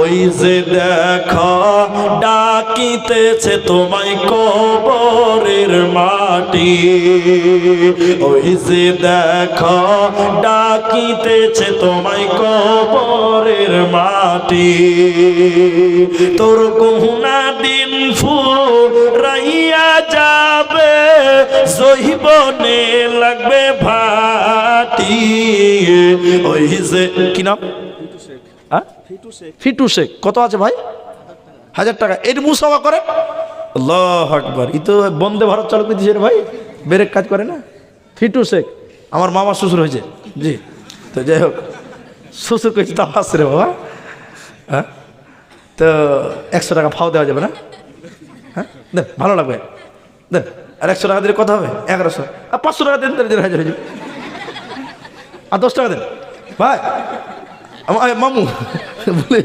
ওই যে দেখো ডাকিতেছে তোমায় কবরের মাটি, ওই যে দেখো ডাকিতেছে তোমায় কবরের মাটি। তোর গুনা দিন ফুরাইয়া যাবে, জৈবনে লাগবে ভাটি। ওই যে কি নাম? ফিটু শেখ। কত আছে ভাই? 1000 টাকা। এর মুসাফা করে। আল্লাহু আকবার। ই তো বন্দে ভারত চালু করে দিয়েছে রে ভাই, ব্রেক কাজ করে না। ফিটু শেখ আমার মামা শ্বশুর হয়েছে। জি, তো যাই হোক, শ্বশুর কইছে তা হাস রে বাবা। হ্যাঁ, তো 100 টাকা ফাও দেওয়া যাবে না? হ্যাঁ দেন, ভালো লাগবে দেন। আর 100 টাকা দিলে কত হবে? 1100। আর 500 টাকা দেন, 1000 হয়ে যাবে। আর 10 টাকা দেন ভাই, মামু বলে